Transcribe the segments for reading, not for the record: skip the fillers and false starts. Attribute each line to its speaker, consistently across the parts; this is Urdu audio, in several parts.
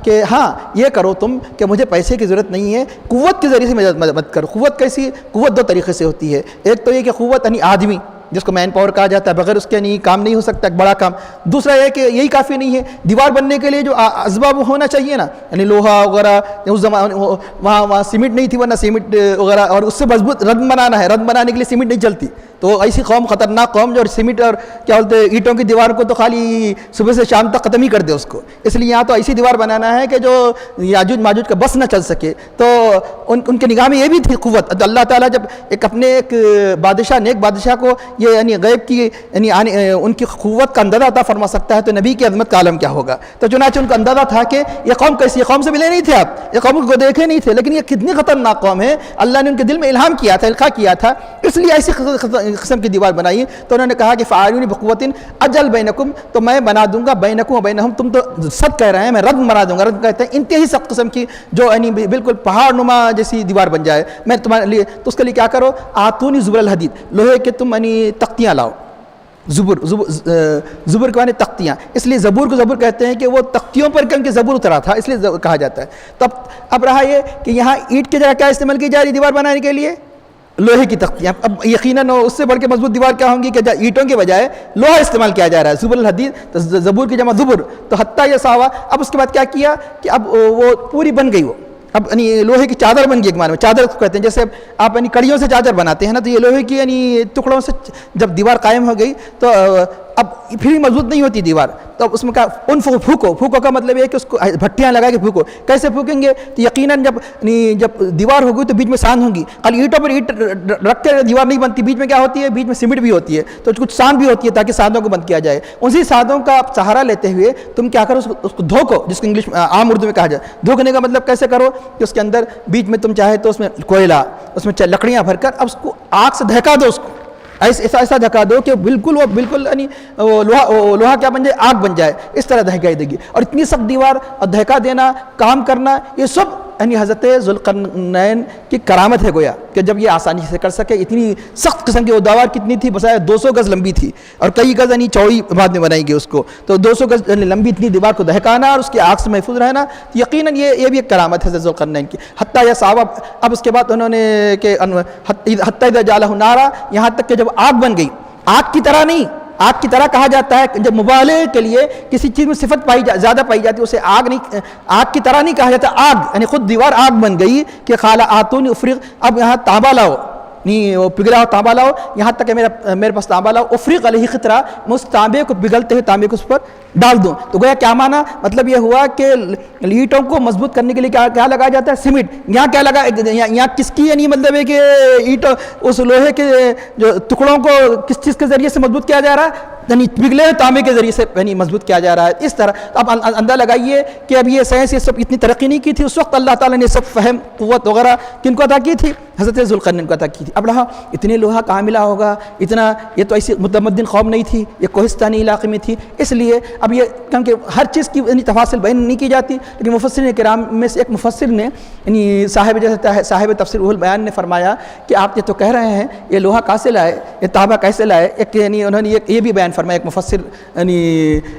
Speaker 1: کہ ہاں یہ کرو تم کہ مجھے پیسے کی ضرورت نہیں ہے، قوت کے ذریعے سے مدد کرو۔ قوت کیسی؟ قوت دو طریقے سے ہوتی ہے، ایک تو یہ کہ قوت یعنی آدمی جس کو مین پاور کہا جاتا ہے، بغیر اس کے نہیں کام نہیں ہو سکتا، ایک بڑا کام۔ دوسرا یہ کہ یہی کافی نہیں ہے، دیوار بننے کے لیے جو اسباب ہونا چاہیے نا، یعنی لوہا وغیرہ، اس زمانے وہاں سیمنٹ نہیں تھی، ورنہ سیمنٹ وغیرہ، اور اس سے مضبوط رد بنانا ہے، رد بنانے کے لیے سیمنٹ نہیں چلتی، تو ایسی قوم خطرناک قوم جو سیمنٹ اور کیا بولتے ہیں اینٹوں کی دیوار کو تو خالی صبح سے شام تک ختم ہی کر دے اس کو۔ اس لیے یہاں تو ایسی دیوار بنانا ہے کہ جو یاجوج ماجوج کا بس نہ چل سکے، تو ان کے نگاہ میں یہ بھی تھی قوت۔ اللہ تعالیٰ جب اپنے ایک بادشاہ، نیک بادشاہ کو یہ یعنی غیب کی یعنی ان کی قوت کا اندازہ عطا فرما سکتا ہے، تو نبی کی عظمت کا عالم کیا ہوگا۔ تو چنانچہ ان کا اندازہ تھا کہ یہ قوم کیسی، یہ قوم سے ملے نہیں تھے آپ، یہ قوم کو دیکھے نہیں تھے، لیکن یہ کتنی خطرناک قوم ہے، اللہ نے ان کے دل میں الہام کیا تھا، القاء کیا تھا، اس لیے ایسی قسم کی دیوار بنائی۔ تو انہوں نے کہا کہ فَعَالُونِ بِقُوَّةٍ اجل بینکم، تو میں بنا دوں گا بینکم و بینہم، تم تو سخت کہہ رہے ہیں، میں رد بنا دوں گا۔ رد کہتے ہیں انتہائی سخت قسم کی، جو یعنی بالکل پہاڑ نما جیسی دیوار بن جائے، میں تمہارے لیے، تو اس کے لیے کیا کرو، آتونی زبر الحدید، لوہے کے تم یعنی تختیاں لاؤ۔ زبر کے معنی تختیاں، اس لیے زبور کو زبور کہتے ہیں کہ وہ تختیوں پر کیونکہ زبور اترا تھا، اس لیے کہا جاتا ہے۔ تو اب رہا یہ کہ یہاں اینٹ کی جگہ کیا استعمال کی جا رہی دیوار بنانے کے لیے، لوہے کی تختیاں۔ اب یقیناً اس سے بڑھ کے مضبوط دیوار کیا ہوں گی کہ اینٹوں کے بجائے لوہا استعمال کیا جا رہا ہے، زبر الحدید، تو زبور کی جمع زبر، تو حتیٰ یہ ساوا۔ اب اس کے بعد کیا کیا کہ اب وہ پوری بن گئی، وہ اب یعنی لوہے کی چادر بن گئی، ایک معنی میں چادر کو کہتے ہیں، جیسے آپ یعنی کڑیوں سے چادر بناتے ہیں نا، تو یہ لوہے کی یعنی ٹکڑوں سے جب دیوار قائم ہو گئی تو اب پھر مضبوط نہیں ہوتی دیوار، تو اب اس میں کہا انفخوا، پھونکو۔ پھونکو کا مطلب یہ ہے کہ اس کو بھٹیاں لگا کے پھونکو۔ کیسے پھونکیں گے؟ تو یقیناً جب دیوار ہوگی تو بیچ میں ساندھ ہوں گی، خالی اینٹوں پر اینٹ رکھ کے دیوار نہیں بنتی، بیچ میں کیا ہوتی ہے، بیچ میں سیمنٹ بھی ہوتی ہے، تو کچھ ساندھ بھی ہوتی ہے تاکہ ساندھوں کو بند کیا جائے۔ اسی ساندھوں کا سہارا لیتے ہوئے تم کیا کرو، اس کو دھوکو، جس کو انگلش عام اردو میں کہا جائے۔ دھوکنے کا مطلب کیسے کرو کہ اس کے اندر بیچ میں تم چاہے تو اس میں کوئلہ، اس میں لکڑیاں بھر کر اب اس کو آگ سے دھکا دو، اس کو ایسا دھکا دو کہ بالکل یعنی لوہا کیا بن جائے، آگ بن جائے، اس طرح دھکائی دے گی۔ اور اتنی سخت دیوار اور دھکا دینا، کام کرنا، یہ سب یعنی حضرت ذوالقرنین کی کرامت ہے گویا کہ جب یہ آسانی سے کر سکے۔ اتنی سخت قسم کی وہ دیوار کتنی تھی، بسائے 200 گز لمبی تھی، اور کئی گز یعنی چوڑی بعد میں بنائی گئی اس کو، تو 200 گز یعنی لمبی اتنی دیوار کو دہکانا اور اس کی آگ سے محفوظ رہنا، یقیناً یہ بھی ایک کرامت ہے حضرت ذوالقرنین کی۔ حتیٰ یا صحابہ، اب اس کے بعد انہوں نے کہ حتیٰ اذا جعلہ نارا، یہاں تک کہ جب آگ بن گئی، آگ کی طرح نہیں، آگ کی طرح کہا جاتا ہے جب مبالغے کے لیے کسی چیز میں صفت زیادہ پائی جاتی ہے، اسے آگ کی طرح نہیں کہا جاتا، آگ یعنی خود دیوار آگ بن گئی کہ قال آتونی افریق، اب یہاں تانبا لاؤ، نہیں وہ پگھلا ہوا تانبا لاؤ، یہاں تک کہ میرے پاس تانبا لاؤ، افریق علیہ قطرہ، میں اس تانبے کو پگھلتے ہوئے تانبے کو اس پر ڈال دوں۔ تو گویا کیا معنی، مطلب یہ ہوا کہ اینٹوں کو مضبوط کرنے کے لیے کیا لگایا جاتا ہے، سیمنٹ۔ یہاں کیا لگا، یہاں کس کی یعنی مطلب ہے کہ اینٹ اس لوہے کے جو ٹکڑوں کو کس چیز کے ذریعے سے مضبوط کیا جا رہا ہے، یعنی پگھلے ہوئے تانبے کے ذریعے سے یعنی مضبوط کیا جا رہا ہے۔ اس طرح اب اندازہ لگائیے کہ اب یہ سائنس یہ سب اتنی ترقی نہیں کی تھی اس وقت، اللہ تعالیٰ نے سب فہم، قوت وغیرہ کن کو عطا کی تھی، حضرت ذوالقرنین کو عطا کی تھی۔ اب رہا اتنے لوہا کہاں ملا ہوگا، اتنا، یہ تو ایسی متمدن قوم نہیں تھی، یہ کوہستانی علاقے میں تھی، اس لیے اب یہ کیونکہ ہر چیز کی یعنی تفاصیل بیان نہیں کی جاتی، لیکن مفسرین کرام میں سے ایک مفسر نے یعنی صاحب تفسیر روح البیان نے فرمایا کہ آپ یہ تو کہہ رہے ہیں یہ لوہا کہاں سے لائے، یہ تانبا کیسے لائے، ایک یعنی انہوں نے یہ بھی بیان فرمایا، ایک مفسر یعنی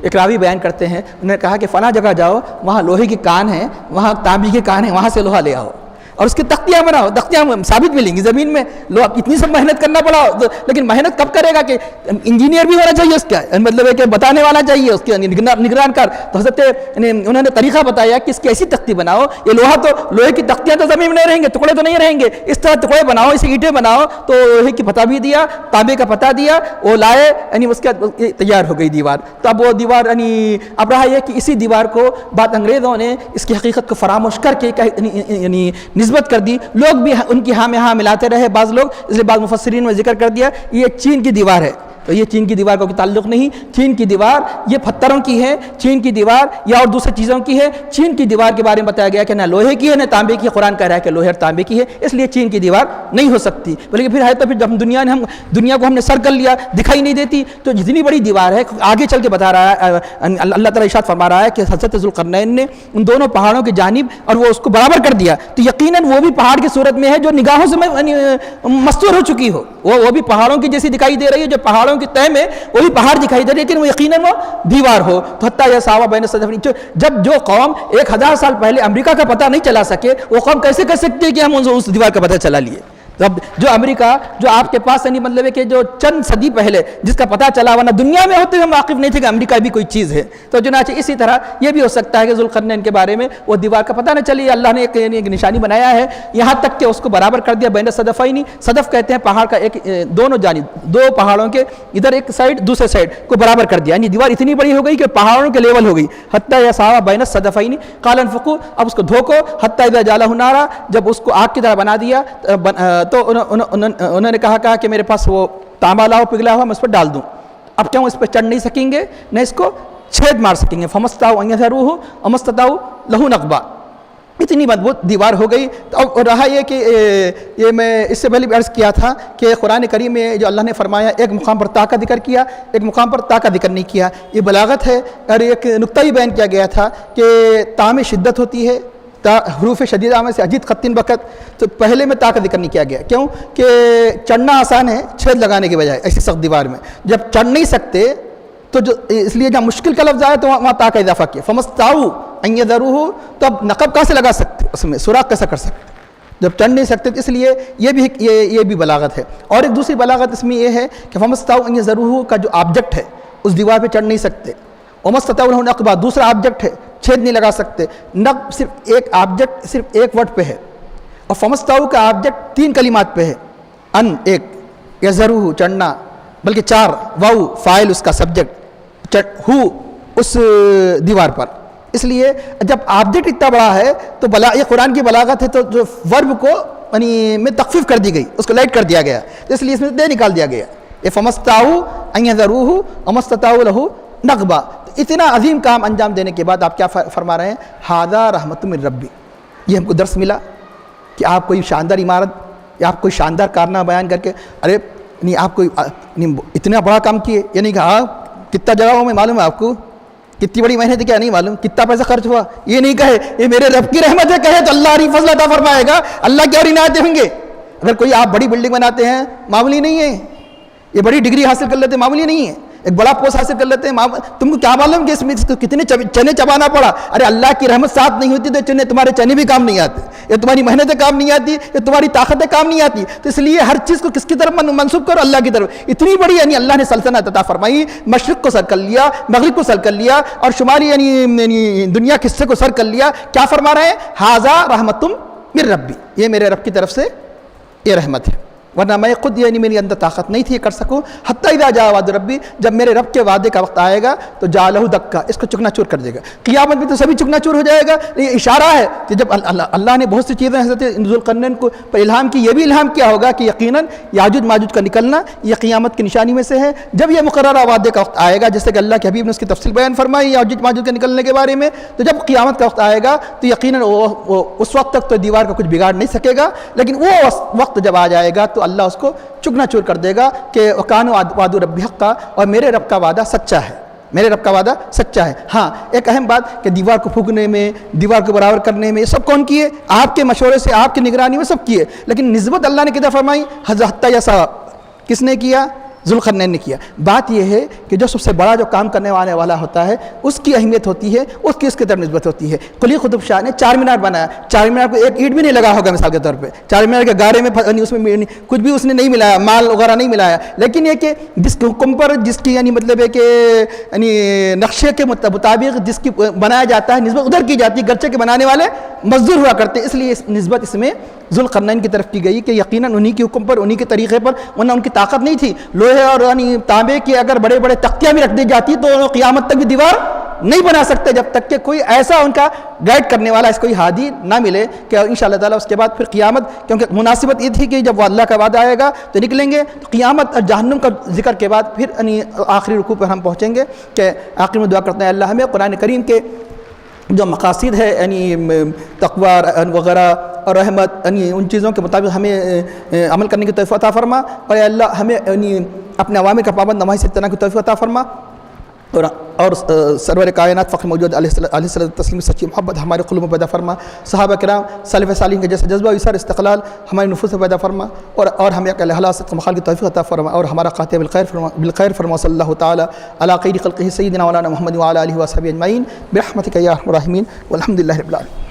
Speaker 1: ایک راوی بیان کرتے ہیں، انہوں نے کہا کہ فلاں جگہ جاؤ، وہاں لوہے کی کان ہیں، وہاں تانبے کی کان ہیں، وہاں سے لوہا لے آؤ اور اس کی تختیاں بناؤ، تختیاں ثابت ملیں گی زمین میں۔ لوگ اتنی سب محنت کرنا پڑا، لیکن محنت کب کرے گا کہ انجینئر بھی ہونا چاہیے، اس کا مطلب ہے کہ بتانے والا چاہیے، اس کے نگران کار۔ تو حضرت انہوں نے طریقہ بتایا کہ اس کی ایسی تختی بناؤ، یہ لوہے کی تختیاں تو زمین میں نہیں رہیں گے، ٹکڑے تو نہیں رہیں گے، اس طرح ٹکڑے بناؤ، اسے اینٹیں بناؤ۔ تو لوہے کی پتہ بھی دیا، تانبے کا پتہ دیا، وہ لائے، یعنی اس کے تیار ہو گئی دیوار۔ تو اب وہ دیوار یعنی اب رہا یہ کہ اسی دیوار کو بعد انگریزوں نے اس کی حقیقت کو فراموش کر کے یعنی نسبت کر دی، لوگ بھی ان کی ہاں میں ہاں ملاتے رہے بعض لوگ، اس لیے بعض مفسرین میں ذکر کر دیا یہ چین کی دیوار ہے۔ تو یہ چین کی دیوار کا کوئی تعلق نہیں، چین کی دیوار یہ پتھروں کی ہے، چین کی دیوار یا اور دوسری چیزوں کی ہے۔ چین کی دیوار کے بارے میں بتایا گیا کہ نہ لوہے کی ہے نہ تانبے کی، قرآن کہہ رہا ہے کہ لوہے اور تانبے کی ہے، اس لیے چین کی دیوار نہیں ہو سکتی۔ بلکہ پھر ہے تو پھر جب دنیا کو ہم نے سر کر لیا، دکھائی نہیں دیتی، تو جتنی بڑی دیوار ہے آگے چل کے بتا رہا ہے، اللہ تعالیٰ ارشاد فرما رہا ہے کہ حضرت ذوالقرنین نے ان دونوں پہاڑوں کی جانب اور وہ اس کو برابر کر دیا، تو یقیناً وہ بھی پہاڑ کی صورت میں ہے جو نگاہوں سے مستور ہو چکی ہو، وہ بھی پہاڑوں کی جیسی دکھائی دے رہی ہے، جو پہاڑوں پہاڑوں کی تہ میں وہی پہاڑ دکھائی دے لیکن وہ یقیناً وہ دیوار ہو. تو حتیٰ یساوی بین الصدفین، جب جو قوم 1000 سال پہلے امریکہ کا پتہ نہیں چلا سکے وہ قوم کیسے کر سکتی ہے کہ ہم اس دیوار کا پتہ چلا لیے؟ اب جو امریکہ جو آپ کے پاس نہیں مطلب ہے کہ جو چند صدی پہلے جس کا پتہ چلا، ورنہ دنیا میں ہوتے ہم واقف نہیں تھے کہ امریکہ بھی کوئی چیز ہے. تو چنانچہ اسی طرح یہ بھی ہو سکتا ہے کہ ذوالقرنین کے بارے میں وہ دیوار کا پتہ نہ چلی، اللہ نے ایک نشانی بنایا ہے یہاں تک کہ اس کو برابر کر دیا بین الصدفین. صدف کہتے ہیں پہاڑ کا ایک دونوں جانب، دو پہاڑوں کے ادھر ایک سائڈ دوسرے سائڈ کو برابر کر دیا، یعنی دیوار اتنی بڑی ہو گئی کہ پہاڑوں کے لیول ہو گئی. حتیٰ یساوی بین الصدفین قال انفقوا، اب اس کو دھوکو، حتیٰ اذا جعلہ نارا، جب اس کو آگ کی طرح بنا دیا تو انہوں نے کہا کہ میرے پاس وہ تانبا لاؤ پگھلا ہوا، میں اس پر ڈال دوں. اب کیوں اس پہ چڑھ نہیں سکیں گے، نہ اس کو چھید مار سکیں گے. فمستطاعوا ان یظہروہ وما استطاعوا لہ نقبا، اتنی مضبوط دیوار ہو گئی. تو اب رہا یہ کہ یہ میں اس سے پہلے بھی عرض کیا تھا کہ قرآن کریم میں جو اللہ نے فرمایا ایک مقام پر تا کا ذکر کیا، ایک مقام پر تا کا ذکر نہیں کیا، یہ بلاغت ہے. اور ایک نقطہ ہی بیان کیا گیا تھا کہ تا میں شدت ہوتی ہے، حروف شدیدہ میں سے اجید خطن بقت، تو پہلے میں تا کا ذکر نہیں کیا گیا. کیوں کہ چڑھنا آسان ہے چھید لگانے کے بجائے ایسی سخت دیوار میں. جب چڑھ نہیں سکتے تو جو اس لیے جہاں مشکل کا لفظ آیا تو وہاں تا کا اضافہ کیا. فمستطاعوا ان یظہروہ، تو اب نقب کہاں سے لگا سکتے، اس میں سوراخ کیسا کر سکتے جب چڑھ نہیں سکتے؟ اس لیے یہ بھی بلاغت ہے. اور ایک دوسری بلاغت اس میں یہ ہے کہ فمستطاعوا ان یظہروہ کا جو آبجیکٹ ہے اس دیوار پہ چڑھ نہیں سکتے. وما استطاعوا لہ نقبا دوسرا آبجیکٹ ہے، چھید نہیں لگا سکتے. نقب صرف ایک آبجیکٹ صرف ایک ورڈ پہ ہے، اور فمستطاعوا کا آبجیکٹ 3 کلمات پہ ہے. ان ایک، یظہروہ چڑھنا، بلکہ 4، واو فاعل اس کا سبجیکٹ، ہو اس دیوار پر. اس لیے جب آبجیکٹ اتنا بڑا ہے تو یہ قرآن کی بلاغت ہے، تو جو ورب کو یعنی میں تخفیف کر دی گئی، اس کو لائٹ کر دیا گیا، اس لیے اس میں دے نکال دیا گیا. یہ فمستطاعوا ان یظہروہ وما استطاعوا لہ نقبا. اتنا عظیم کام انجام دینے کے بعد آپ کیا فرما رہے ہیں؟ ھذا رحمت من ربی. یہ ہم کو درس ملا کہ آپ کوئی شاندار عمارت یا آپ کوئی شاندار کارنامہ بیان کر کے ارے نہیں آپ کوئی اتنا بڑا کام کیے، یعنی کہ ہاں کتنا جگہوں میں معلوم ہے آپ کو، کتنی بڑی محنت کیا نہیں معلوم، کتنا پیسہ خرچ ہوا، یہ نہیں کہے یہ میرے رب کی رحمت ہے، کہے تو اللہ ہی فضل عطا فرمائے گا، اللہ کی اور عنایتیں ہوں گے. اگر کوئی آپ بڑی بلڈنگ بناتے ہیں معمولی نہیں ہے، یہ بڑی ڈگری حاصل کر لیتے ہیں معمولی نہیں ہے، ایک بڑا پوسٹ حاصل کر لیتے ہیں، تم کو کیا معلوم کہ اس میں کتنے چنے چبانا پڑا. ارے اللہ کی رحمت ساتھ نہیں ہوتی تو تمہارے چنے بھی کام نہیں آتے، یا تمہاری محنتیں کام نہیں آتی، یا تمہاری طاقتیں کام نہیں آتی. تو اس لیے ہر چیز کو کس کی طرف منسوب کرو؟ اللہ کی طرف. اتنی بڑی یعنی اللہ نے سلطنت عطا فرمائی، مشرق کو سر کر لیا، مغرب کو سر کر لیا، اور شمالی یعنی دنیا کے حصے کو سر کر لیا. کیا فرما رہے ہیں؟ ھذا رحمت من ربی، یہ میرے رب کی طرف سے یہ رحمت ہے، ورنہ میں خود یعنی میری اندر طاقت نہیں تھی یہ کر سکوں. حتیٰ اذا جاء وعد ربی، جب میرے رب کے وعدے کا وقت آئے گا تو جعلہ دکا، اس کو چکنا چور کر دے گا. قیامت میں تو سبھی چکنا چور ہو جائے گا. یہ اشارہ ہے کہ جب اللہ نے بہت سی چیزیں حضرت ذوالقرنین کو پر الہام کی، یہ بھی الہام کیا ہوگا کہ یقیناً یاجوج ماجوج کا نکلنا یہ قیامت کی نشانی میں سے ہے. جب یہ مقررہ وعدے کا وقت آئے گا، جیسے کہ اللہ کے حبیب نے اس کی تفصیل بیان فرمائی یاجوج ماجوج کے نکلنے کے بارے میں، تو جب قیامت کا وقت آئے گا تو یقیناً اس وقت تک تو دیوار کا کچھ بگاڑ نہیں سکے گا، لیکن وہ وقت جب آ جائے گا تو اللہ اس کو چکنا چور کر دے گا کہ وَكَانَ وَعْدُ رَبِّ حَقًّا، اور میرے رب کا وعدہ سچا ہے، میرے رب کا وعدہ سچا ہے. ہاں ایک اہم بات کہ دیوار کو پھونکنے میں، دیوار کو برابر کرنے میں یہ سب کون کیے؟ آپ کے مشورے سے، آپ کی نگرانی میں سب کیے، لیکن نسبت اللہ نے کدھر فرمائی؟ حتیٰ یساوی کس نے کیا؟ ذوالقرنین نے کیا. بات یہ ہے کہ جو سب سے بڑا جو کام کرنے والا ہوتا ہے اس کی اہمیت ہوتی ہے، اس کی طرف نسبت ہوتی ہے. قلی قطب شاہ نے 4 مینار بنایا، 4 مینار کو ایک اینٹ بھی نہیں لگا ہوگا مثال کے طور پہ، 4 مینار کے گارے میں اس میں کچھ بھی اس نے نہیں ملایا، مال وغیرہ نہیں ملایا، لیکن یہ کہ جس کے حکم پر جس کی یعنی مطلب ہے کہ یعنی نقشے کے مطابق جس کی بنایا جاتا ہے نسبت ادھر کی جاتی ہے، گرچہ کے بنانے والے مزدور ہوا کرتے ہیں، اس لیے نسبت اس میں ذوالقرنین کی طرف کی گئی کہ یقیناً انہی کے حکم پر، انہی کے طریقے پر، ورنہ ان کی طاقت نہیں تھی. لوہے اور یعنی تانبے کی اگر بڑے بڑے تختیاں بھی رکھ دی جاتی تو قیامت تک بھی دیوار نہیں بنا سکتے جب تک کہ کوئی ایسا ان کا گائیڈ کرنے والا اس کوئی ہادی نہ ملے کہ انشاءاللہ تعالیٰ اس کے بعد پھر قیامت، کیونکہ مناسبت یہ تھی کہ جب وہ اللہ کا وعدہ آئے گا تو نکلیں گے، تو قیامت اور جہنم کا ذکر کے بعد پھر یعنی آخری رکوع پر ہم پہنچیں گے کہ آخر میں دعا کرتے ہیں اللہ ہمیں قرآن کریم کے جو مقاصد ہے یعنی تقوی وغیرہ اور رحمت یعنی ان چیزوں کے مطابق ہمیں عمل کرنے کی توفیق عطا فرما، اور اے اللہ ہمیں یعنی اپنے عوامر کا پابند نماز سے اتنا کی توفیق عطا فرما. اور سرور کائنات فخر موجود علیہ تسلیم سچی محبت ہمارے قلوب میں پیدا فرما، صحابہ کرام سلف صالحین کے جیسا جذبہ اثار استقلال ہماری نفوس میں پیدا فرما، اور ہمیں اہل حلال صدق مخال کی توفیق عطا فرما، اور ہمارا خاتمہ بالخیر فرما، صلی اللہ تعالی علی خیر خلقہ سیدنا مولانا محمد وعلی آلہ وصحبہ اجمعین برحمتک یا ارحم الراحمین والحمد للہ رب العالمین۔